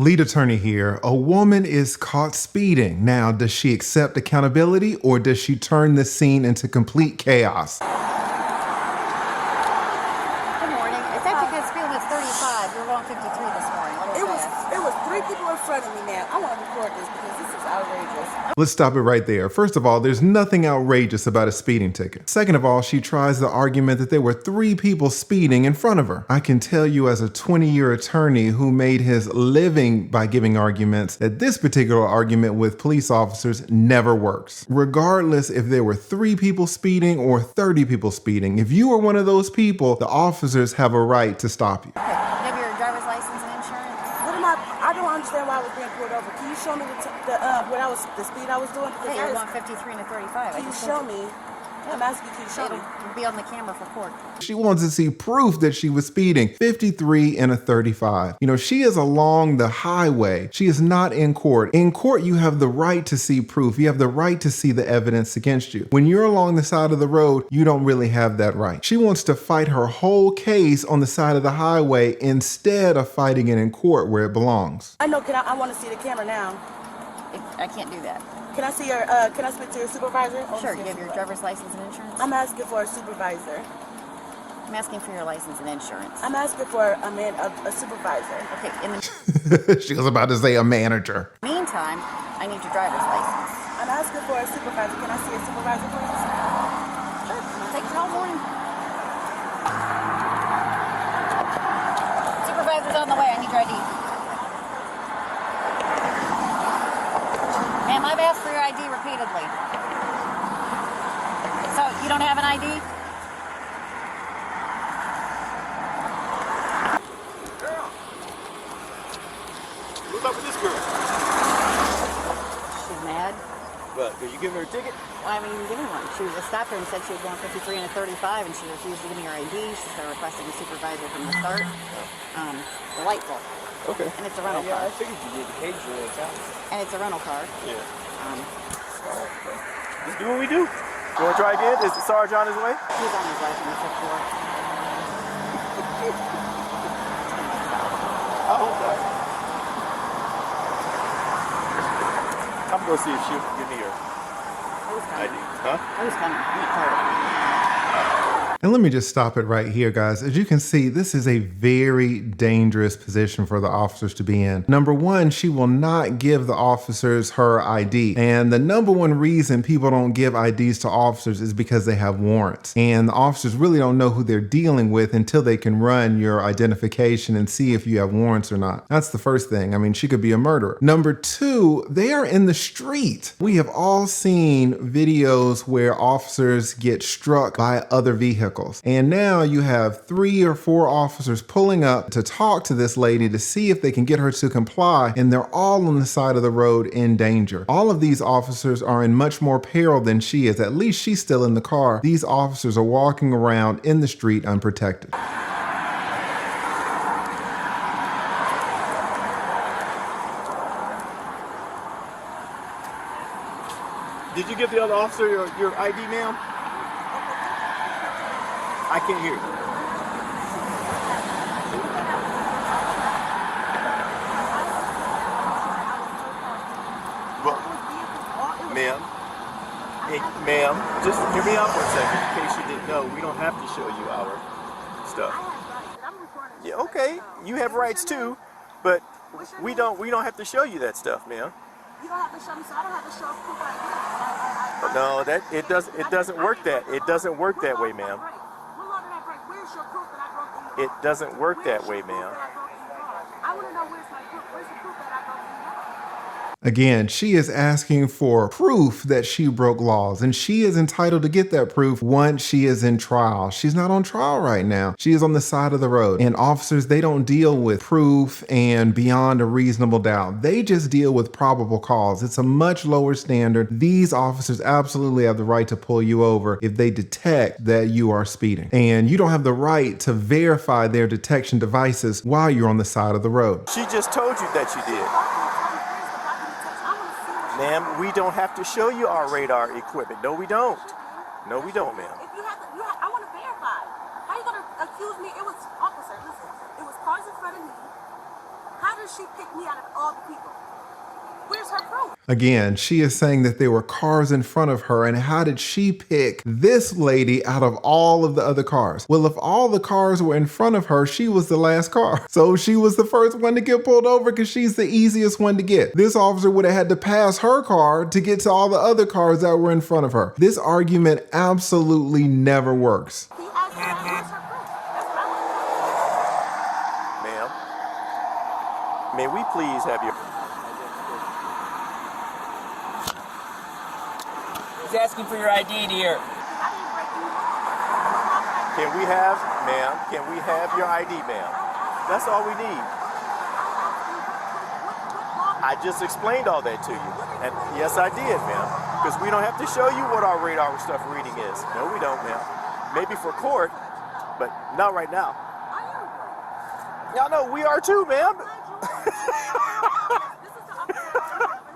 Lead attorney here. A woman is caught speeding. Now, does she accept accountability or does she turn the scene into complete chaos? Good morning. It's actually because speed limit's 35. You're going 53 this morning. It was 3 people in front of me, man. I want to record this because this is outrageous. Let's stop it right there. First of all, there's nothing outrageous about a speeding ticket. Second of all, she tries the argument that there were 3 people speeding in front of her. I can tell you as a 20-year attorney who made his living by giving arguments that this particular argument with police officers never works. Regardless if there were 3 people speeding or 30 people speeding, if you are one of those people, the officers have a right to stop you. Okay. You have your driver's license and insurance? I don't understand why I was being pulled over. Can you show me the speed I was doing? Hey, you're going 53 and a 35. Can you show me? I'm asking you, can you show me? It'll be on the camera for court. She wants to see proof that she was speeding 53 and a 35. You know, she is along the highway. She is not in court. In court, you have the right to see proof. You have the right to see the evidence against you. When you're along the side of the road, you don't really have that right. She wants to fight her whole case on the side of the highway instead of fighting it in court where it belongs. I know, I want to see the camera now. I can't do that. Can I see your, can I speak to your supervisor? Sure. You have your driver's license and insurance? I'm asking for a supervisor. I'm asking for your license and insurance. I'm asking for a supervisor. Okay. She was about to say a manager. Meantime, I need your driver's license. I'm asking for a supervisor. Can I see a supervisor, please? Sure. I'll take you all morning. Supervisor's on the way. I need your ID. Ma'am, I've asked for your ID repeatedly. So, you don't have an ID? Girl! What's up with this girl? She's mad. What, did you give her a ticket? Well, I mean, you didn't give me one. She stopped her and said she was going 53 and a 35, and she refused to give me her ID. She started requesting a supervisor from the start. Delightful. Okay. And it's a rental Yeah, car. I figured you did occasionally at times. And it's a rental car. Yeah. Just do what we do. You want to try again? Is the Sarge on his way? He's on his way from the 6th floor. Oh, okay. I'm going to see if she'll give me her Who's ID. coming? Huh? Who's coming? I'm not tired. And let me just stop it right here, guys. As you can see, this is a very dangerous position for the officers to be in. Number one, she will not give the officers her ID. And the number one reason people don't give IDs to officers is because they have warrants. And the officers really don't know who they're dealing with until they can run your identification and see if you have warrants or not. That's the first thing. I mean, she could be a murderer. Number two, they are in the street. We have all seen videos where officers get struck by other vehicles. And now you have 3 or 4 officers pulling up to talk to this lady to see if they can get her to comply, and they're all on the side of the road in danger. All of these officers are in much more peril than she is. At least she's still in the car. These officers are walking around in the street unprotected. Did you give the other officer your ID, ma'am? I can't hear you. Well, ma'am, just hear me out for a second in case you didn't know. We don't have to show you our stuff. Yeah, okay, you have rights too, but we don't have to show you that stuff, ma'am. You don't have to show me, so I don't have to show proof ID. No, it doesn't work that way, ma'am. It doesn't work that way, ma'am. I want to know where's the proof that I broke the law. Again, she is asking for proof that she broke laws, and she is entitled to get that proof once she is in trial. She's not on trial right now. She is on the side of the road. And officers, they don't deal with proof and beyond a reasonable doubt. They just deal with probable cause. It's a much lower standard. These officers absolutely have the right to pull you over if they detect that you are speeding. And you don't have the right to verify their detection devices while you're on the side of the road. She just told you that you did. Ma'am, we don't have to show you our radar equipment. No, we don't. No, we don't, ma'am. If you have to, I want to verify. How are you going to accuse me? It was, officer, listen, it was cars in front of me. How does she pick me out of all the people? Where's her proof? Again, she is saying that there were cars in front of her, and how did she pick this lady out of all of the other cars? Well, if all the cars were in front of her, she was the last car. So she was the first one to get pulled over because she's the easiest one to get. This officer would have had to pass her car to get to all the other cars that were in front of her. This argument absolutely never works. He asked her, where's her proof? That's what I want. Ma'am, may we please have your... He's asking for your ID, dear. I didn't break you. Can we have, ma'am, can we have your ID, ma'am? That's all we need. I just explained all that to you. And yes, I did, ma'am. Because we don't have to show you what our radar stuff reading is. No, we don't, ma'am. Maybe for court, but not right now. Y'all know we are too, ma'am.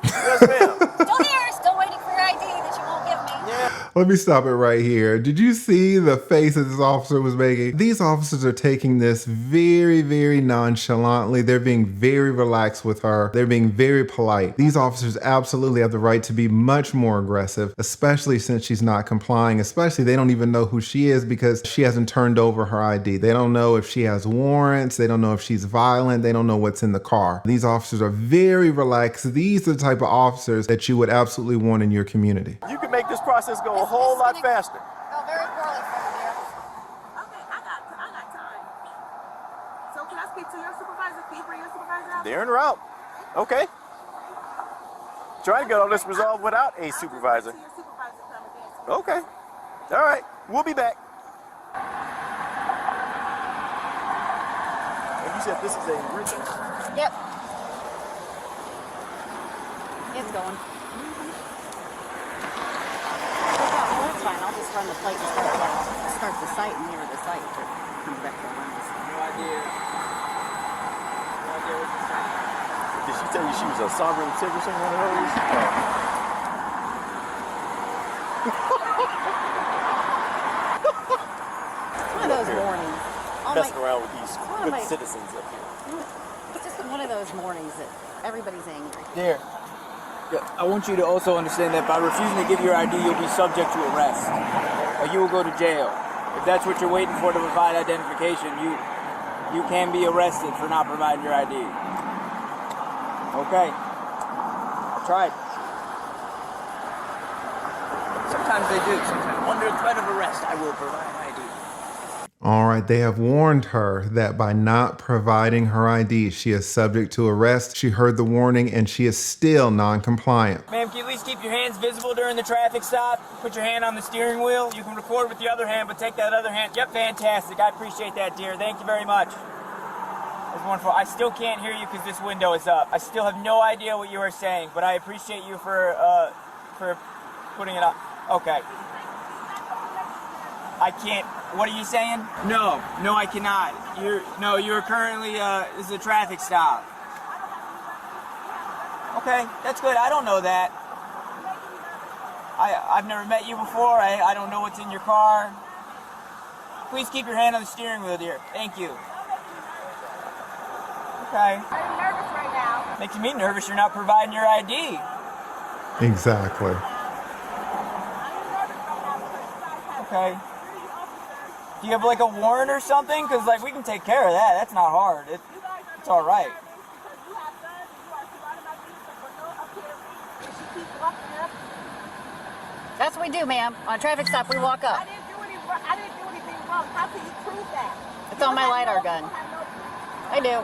Yes, ma'am. Still here, still waiting for your ID that you won't give me. Yeah. Let me stop it right here. Did you see the face that this officer was making? These officers are taking this very, very nonchalantly. They're being very relaxed with her. They're being very polite. These officers absolutely have the right to be much more aggressive, especially since she's not complying, especially they don't even know who she is because she hasn't turned over her ID. They don't know if she has warrants. They don't know if she's violent. They don't know what's in the car. These officers are very relaxed. These are the type of officers that you would absolutely want in your community. You can make this process go a whole lot faster. Oh, very poorly for you, dear. Okay, I got time. So can I speak to your supervisor? Can you bring your supervisor out? They're en route. Okay. Trying to get all this resolved without a supervisor. Your supervisor come again. Okay. All right. We'll be back. And you said this is a written. Yep. It's going. Oh, that's fine. I'll just run the plate and start the site and mirror the site if it comes back to runs. No idea. No idea what you're saying. Did she tell you she was a sovereign citizen, one of those? It's one of those mornings. Messing around with these one of good my- citizens up here. It's just one of those mornings that everybody's angry. Dear, I want you to also understand that by refusing to give your ID, you'll be subject to arrest. Or you will go to jail. If that's what you're waiting for to provide identification, you can be arrested for not providing your ID. Okay. I tried. Sometimes they do. Sometimes under threat of arrest, I will provide ID. All right, they have warned her that by not providing her ID, she is subject to arrest. She heard the warning and she is still non-compliant. Ma'am, can you at least keep your hands visible during the traffic stop? Put your hand on the steering wheel. You can record with the other hand, but take that other hand. Yep, fantastic. I appreciate that, dear. Thank you very much. That's wonderful. I still can't hear you because this window is up. I still have no idea what you are saying, but I appreciate you for putting it up. Okay. I can't. What are you saying? No, I cannot. You're currently, this is a traffic stop. Okay, that's good. I don't know that. I've never met you before. I don't know what's in your car. Please keep your hand on the steering wheel, dear. Thank you. Okay. Are you nervous right now? Making me nervous you're not providing your ID. Exactly. Okay. Do you have like a warrant or something? Because like we can take care of that. That's not hard. It's all right. That's what we do, ma'am. On a traffic stop, we walk up. I didn't do anything wrong. How can you prove that? It's on my LiDAR gun. I do.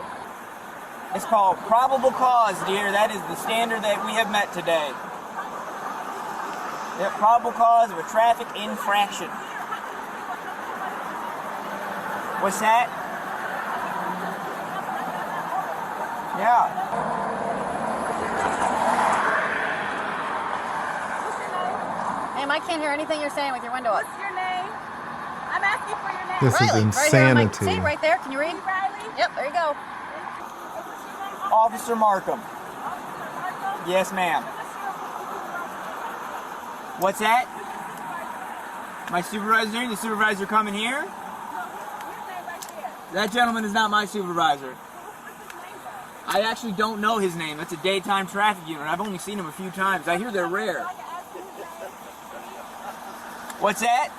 It's called probable cause, dear. That is the standard that we have met today. Yep, probable cause of a traffic infraction. What's that? Yeah. Ma'am, I can't hear anything you're saying with your window up. What's your name? I'm asking for your name. This is Riley, right here on my, insanity. see, right there. Can you read? Riley? Yep, there you go. Officer Markham. Yes, ma'am. What's that? My supervisor? The supervisor coming here? That gentleman is not my supervisor. I actually don't know his name. That's a daytime traffic unit. I've only seen him a few times. I hear they're rare. What's that?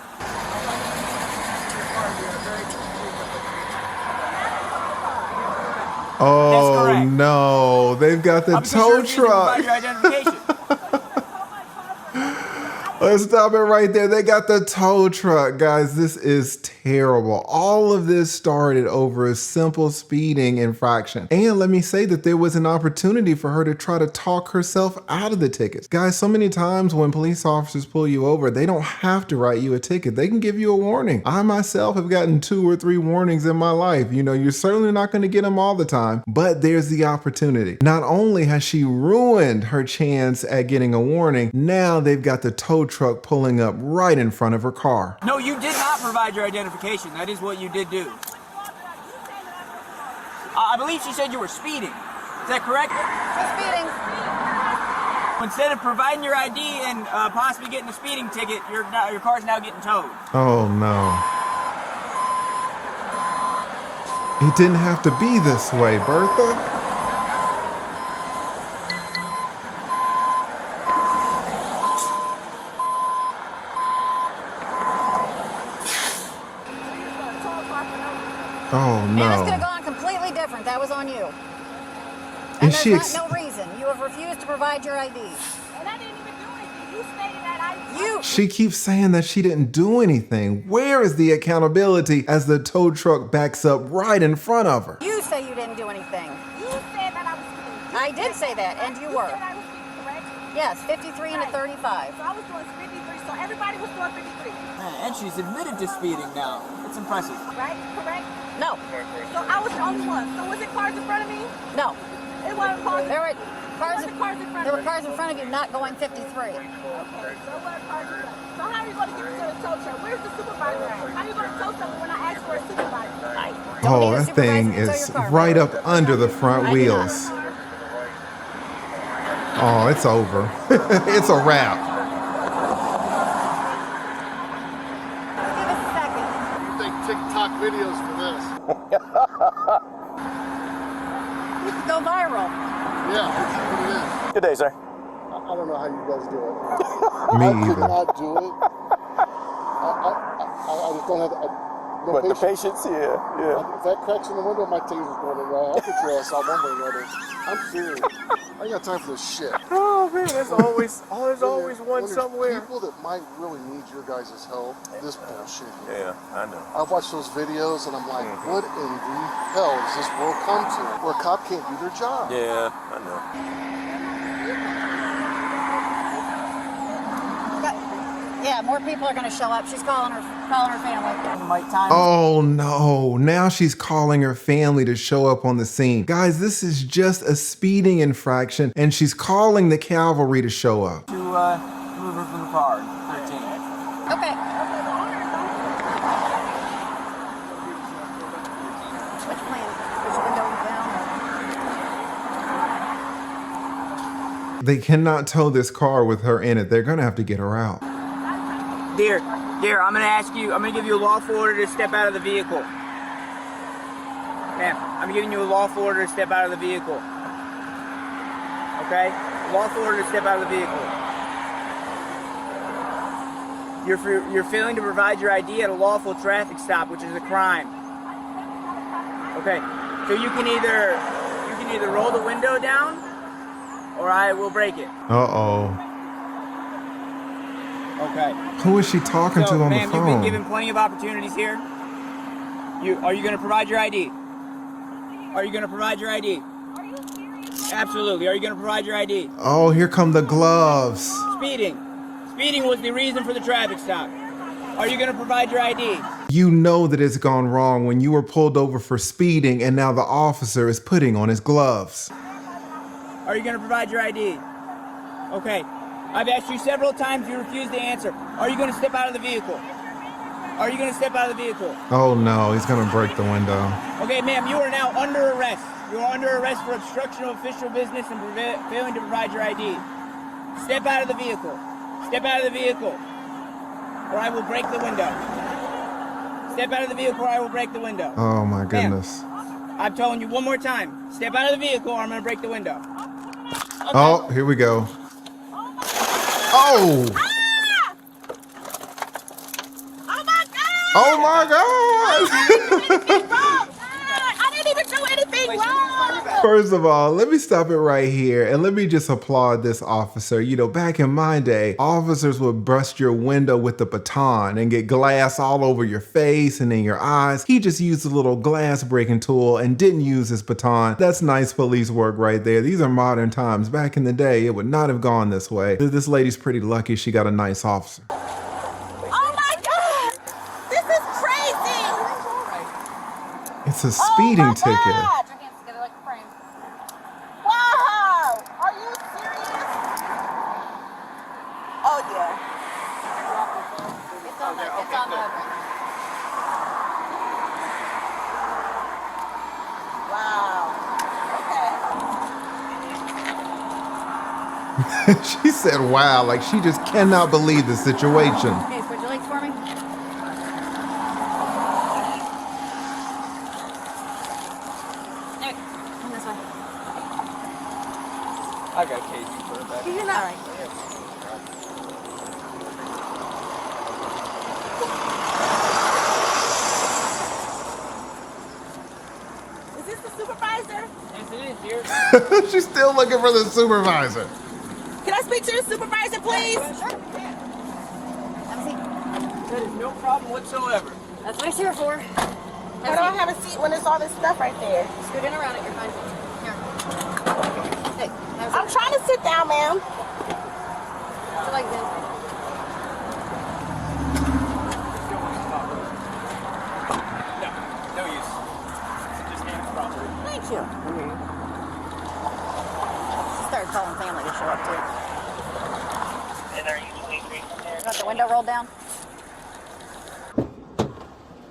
Oh no, they've got the tow truck. Your identification. Let's stop it right there. They got the tow truck. Guys, this is terrible. All of this started over a simple speeding infraction. And let me say that there was an opportunity for her to try to talk herself out of the tickets. Guys, so many times when police officers pull you over, they don't have to write you a ticket. They can give you a warning. I myself have gotten 2 or 3 warnings in my life. You know, you're certainly not going to get them all the time, but there's the opportunity. Not only has she ruined her chance at getting a warning, now they've got the tow truck pulling up right in front of her car. No, you did not provide your identification. That is what you did do. I believe she said you were speeding. Is that correct? Speeding. Instead of providing your ID and possibly getting a speeding ticket, your car's now getting towed. Oh no. It didn't have to be this way, Bertha. Oh And this could no. have gone completely different. That was on you. And And she there's no reason. You have refused to provide your ID. And I didn't even do anything. You stated that I... She keeps saying that she didn't do anything. Where is the accountability as the tow truck backs up right in front of her? You say you didn't do anything. You said that I was speeding. I did say that, and you were. You said I was speeding, correct? Yes, 53 and a 35. So I was doing 53, so everybody was doing 53. And she's admitted to speeding now. It's impressive. Right? Correct? No, So I was the only one. So was it cars in front of me? no. It wasn't cars. There were cars, Wasn't cars in front there of were me. cars in front of you not going 53. Okay, so it wasn't cars in front. So how are you going to get me to the tow truck? Where's the supervisor at? How are you going to tow someone when I ask for a supervisor? Don't Oh, need a that supervisor thing to tow is your car. right up under the front I do not. wheels. Oh, it's over. It's a wrap. Give us a second. You think TikTok videos for this? You could go viral. Yeah, that's what it is. Good day, sir. I don't know how you guys do it. Me I could either. not do it. I just don't have no But the patience. patience, yeah. If that cracks in the window, my taser's going in. I'll get your ass out one way or another. I'm serious. I ain't got time for this shit. Oh man, there's always one When there's somewhere. people that might really need your guys' help, this bullshit here. Yeah, I know. I watch those videos and I'm like, what in the hell does this world come to? Where a cop can't do their job. Yeah, I know. But, yeah, more people are going to show up. She's calling her family. Oh no, now she's calling her family to show up on the scene. Guys, this is just a speeding infraction and she's calling the cavalry to show up. To move her from the car. 13. Okay. Which plan? Which window down? They cannot tow this car with her in it. They're gonna have to get her out. Dear, I'm gonna give you a lawful order to step out of the vehicle. Ma'am, I'm giving you a lawful order to step out of the vehicle. Okay? Lawful order to step out of the vehicle. You're failing to provide your ID at a lawful traffic stop, which is a crime. Okay, so you can either roll the window down, or I will break it. Uh-oh. Okay. Who is she talking to on the ma'am, phone? you've been given plenty of opportunities here. Are you going to provide your ID? Are you going to provide your ID? Absolutely. Are you going to provide your ID? Oh, here come the gloves. Speeding. Speeding was the reason for the traffic stop. Are you going to provide your ID? You know that it's gone wrong when you were pulled over for speeding and now the officer is putting on his gloves. Are you going to provide your ID? Okay. I've asked you several times, you refuse to answer. Are you going to step out of the vehicle? Are you going to step out of the vehicle? Oh no, he's gonna break the window. Okay, ma'am, you are now under arrest. You are under arrest for obstruction of official business and failing to provide your ID. Step out of the vehicle. Step out of the vehicle, or I will break the window. Step out of the vehicle, or I will break the window. Oh my Ma'am. goodness. I'm telling you one more time. Step out of the vehicle or I'm going to break the window. Okay. Oh, here we go. Oh! Oh my God! Oh my God! I didn't even do anything wrong. First of all, let me stop it right here and let me just applaud this officer. You know, back in my day, officers would bust your window with the baton and get glass all over your face and in your eyes. He just used a little glass breaking tool and didn't use his baton. That's nice police work right there. These are modern times. Back in the day, it would not have gone this way. This lady's pretty lucky she got a nice officer. Oh my God! This is crazy! It's a speeding ticket. God. Wow! Are you serious? Oh yeah. It's on the. Wow. Okay. She said, wow, like she just cannot believe the situation. Okay, switch your legs for me. There, come this way. I got Casey for it back. You're not. All right. Is this the supervisor? Yes, it is, dear. She's still looking for the supervisor. Can I speak to the supervisor, please? Sure. Have a seat. That is no problem whatsoever. That's what it's here for. Why don't I have a seat when there's all this stuff right there? Scoot in around it. You're fine. Here. Hey, have a I'm seat. trying to sit down, ma'am. Put your legs in. No use. Just hand it properly. Thank you. She started calling family to show up too. And are you sleeping? You want the window rolled down?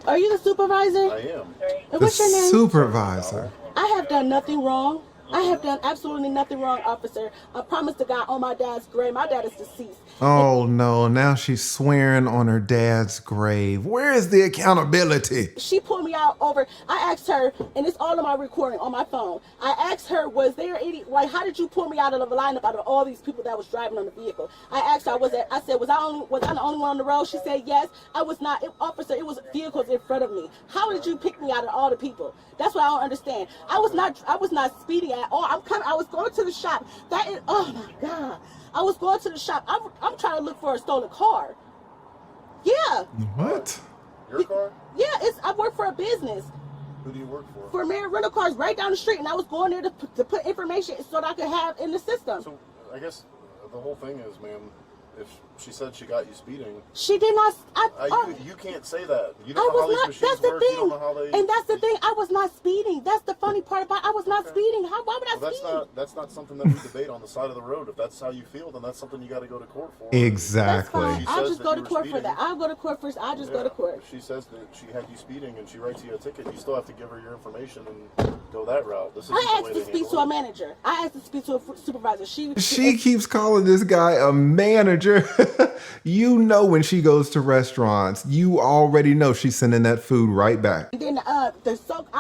Are you the supervisor? I am. And The what's your name? supervisor. I have done nothing wrong. I have done absolutely nothing wrong, officer. I promise to God on my dad's grave. My dad is deceased. Oh no, now she's swearing on her dad's grave. Where is the accountability? She pulled me out over. I asked her, and it's all in my recording on my phone. I asked her, was there any, like, how did you pull me out of the lineup out of all these people that was driving on the vehicle? I asked her, was I the only one on the road? She said, yes. I was not. Officer, it was vehicles in front of me. How did you pick me out of all the people? That's what I don't understand. I was not speeding at all. I was going to the shop. Oh my God. I was going to the shop. I'm trying to look for a stolen car. Yeah. What? Your car? Yeah, I work for a business. Who do you work for? For Marriott Rental Cars right down the street, and I was going there to put information so that I could have in the system. So, I guess the whole thing is, ma'am, if she said she got you speeding, She did not. you can't say that. You I don't know how was not. these That's machines the work. You don't thing. know how they. And that's the thing. I was not speeding. That's the funny part about. I was not speeding. Why would I Well, speed? that's not something that we debate on the side of the road. If that's how you feel, then that's something you got to go to court for. That's Exactly. fine. She I'll says just that go to you were court for speeding. that. I'll go to court first. I'll just go to Yeah, court. If she says that she had you speeding and she writes you a ticket, you still have to give her your information and go that route. This is I asked to speak to a manager. I asked to speak to a supervisor. She keeps calling this guy a manager. You know when she goes to restaurants, you already know she's sending that food right back. And then I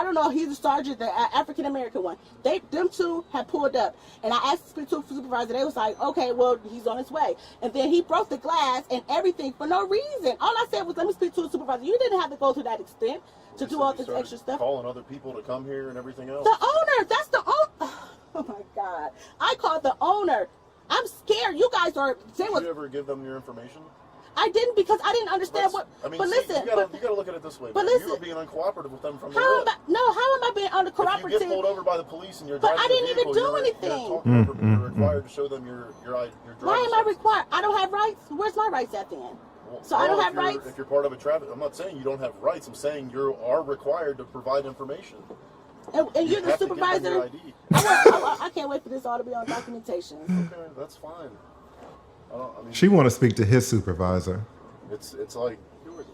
don't know, he's the sergeant, the African American one. Them two had pulled up, and I asked to speak to a supervisor. They was like, okay, well, he's on his way. And then he broke the glass and everything for no reason. All I said was, let me speak to a supervisor. You didn't have to go to that extent to do all this extra stuff. Calling other people to come here and everything else. The owner, that's the owner. Oh my God, I called the owner. I'm scared. You guys are. Did you ever give them your information? I didn't because I didn't understand what. I mean, but see, listen, you gotta look at it this way. but man. listen, you were being uncooperative with them from the how am rip. I? No, how am I being uncooperative? If you get pulled over by the police and you're But driving I didn't a even vehicle, do you're anything. talking over people. You're required to show them your driver's Why am I license. required? I don't have rights. Where's my rights at then? Well, So I don't if have you're- rights? If you're part of a traffic, I'm not saying you don't have rights. I'm saying you are required to provide information. And you're the have to give them supervisor. your ID. I can't wait for this all to be on documentation. Okay, that's fine. I mean, She want to speak to his supervisor. it's like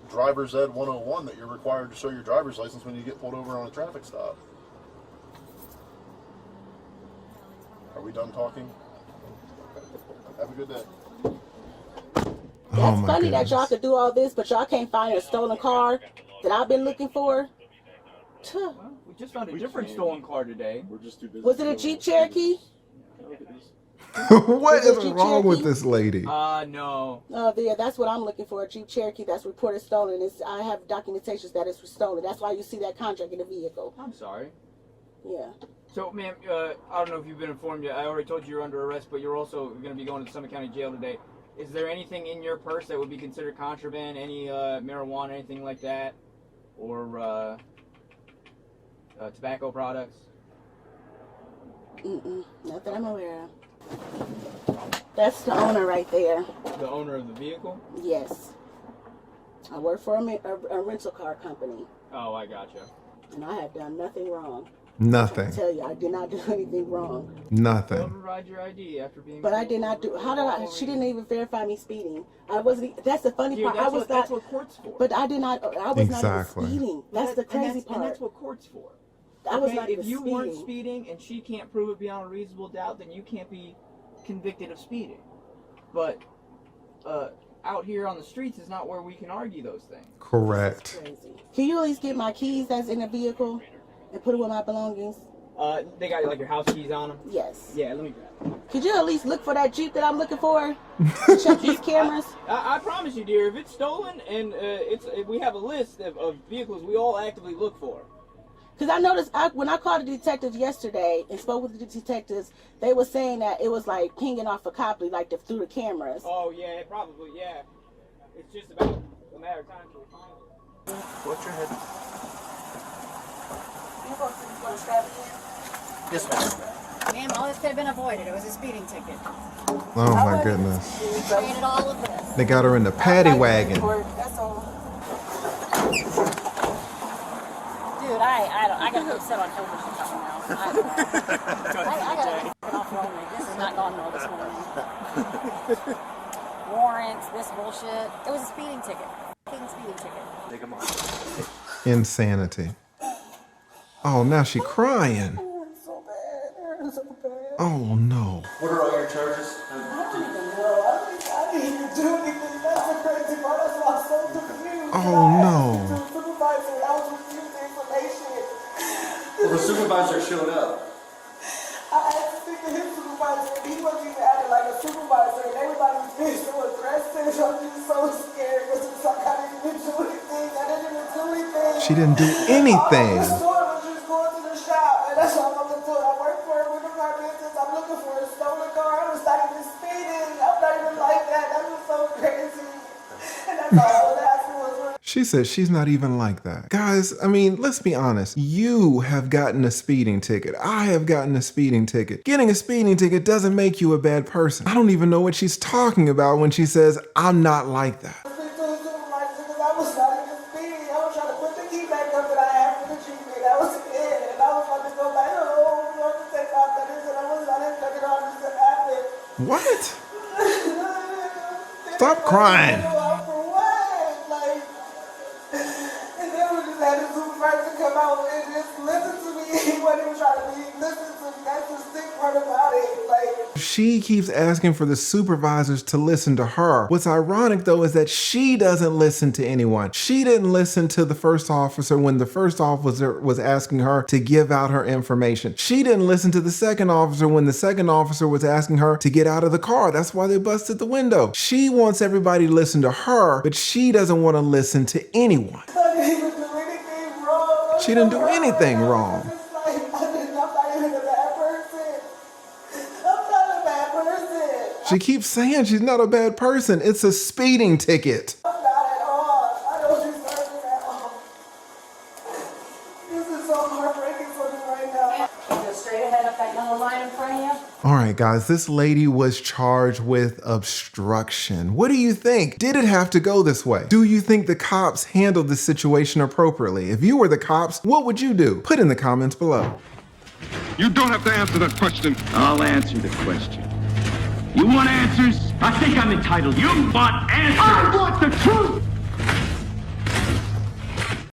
driver's ed 101 that you're required to show your driver's license when you get pulled over on a traffic stop. Are we done talking? Have a good day. That's my funny that y'all goodness. could do all this, but y'all can't find a stolen car that I've been looking for. Tuh. We just found a different stolen car today. We're just too busy. Was it a Jeep Cherokee? What is Jeep wrong with Cherokee? this lady? No. Oh, yeah, that's what I'm looking for. A Jeep Cherokee that's reported stolen. I have documentations that it's stolen. That's why you see that contract in the vehicle. I'm sorry. Yeah. So, ma'am, I don't know if you've been informed yet. I already told you you're under arrest, but you're also going to be going to Summit County Jail today. Is there anything in your purse that would be considered contraband? Any marijuana, anything like that? Or tobacco products? Not that I'm aware of. That's the owner right there. The owner of the vehicle? Yes. I work for a rental car company. Oh, I gotcha. And I have done nothing wrong. Nothing. I tell you, I did not do anything wrong. Nothing. Don't provide your ID after being. But I did not do. How did I? She didn't even verify me speeding. I wasn't. That's the funny part. That's what court's for. But I did not. I was not Exactly. even speeding. That's the crazy part. And that's what court's for. I was Okay, not even if you speeding. weren't speeding and she can't prove it beyond a reasonable doubt, then you can't be convicted of speeding. But out here on the streets is not where we can argue those things. Correct. Crazy. Can you at least get my keys that's in the vehicle and put it with my belongings? They got like your house keys on them? Yes. Yeah, let me grab them. Could you at least look for that Jeep that I'm looking for? Check these cameras. I promise you, dear, if it's stolen and if we have a list of vehicles we all actively look for. Because I noticed when I called the detectives yesterday and spoke with the detectives, they were saying that it was like pinging off a copy, like through the cameras. Oh, yeah, probably, yeah. It's just about a matter of time till we find it. Watch your head. You go to grab it again? Yes, ma'am. Ma'am, all this could have been avoided. It was a speeding ticket. Oh my goodness. We created all of this. They got her in the paddy wagon. That's all. Dude, I gotta go sit on television something else. I gotta get off roll me. This is not going well this morning. Warrants, this bullshit. It was a speeding ticket. Speeding ticket. Take them off. Insanity. Oh, now she crying. So bad. So bad. Oh no. What are all your charges? I didn't even do anything. That's the crazy part. That's why I'm so confused. Oh no. The supervisor, I was refused the information. Well, the supervisor showed up. I asked to speak to his supervisor, and he wasn't even acting like a supervisor, and everybody was being so aggressive. I'm just so scared because it's like I didn't even do anything. I didn't even do anything. She didn't do anything. All I was doing was just going to the shop, and that's all I'm doing. I work for a rental car business. I'm looking for a stolen car. I was not even speeding. I'm not even like that. That was so crazy. And that's all I was asking was. She said she's not even like that. Guys, I mean, let's be honest. You have gotten a speeding ticket. I have gotten a speeding ticket. Getting a speeding ticket doesn't make you a bad person. I don't even know what she's talking about when she says, I'm not like that. I was not even speeding. I was trying to put the key back up that I had for the Jeep, and that was it. And I was about to go back home, to take off that is, and I was not even looking on this happened. What? Stop crying. For what? Like, and then we just had the supervisor come out and just listen to me. He wasn't even trying to listen to me. That's the sick part about it. Like, She keeps asking for the supervisors to listen to her. What's ironic though is that she doesn't listen to anyone. She didn't listen to the first officer when the first officer was asking her to give out her information. She didn't listen to the second officer when the second officer was asking her to get out of the car. That's why they busted the window. She wants everybody to listen to her, but she doesn't want to listen to anyone. I didn't even do anything wrong. She didn't do anything wrong. It's like, I'm not even a bad person. I'm not a bad person. She keeps saying she's not a bad person. It's a speeding ticket. I'm not at all. I don't deserve it at all. This is so heartbreaking for me right now. Go straight ahead up that yellow line in front of you. All right, guys, this lady was charged with obstruction. What do you think? Did it have to go this way? Do you think the cops handled this situation appropriately? If you were the cops, what would you do? Put in the comments below. You don't have to answer that question. I'll answer the question. You want answers? I think I'm entitled. You want answers? I want the truth!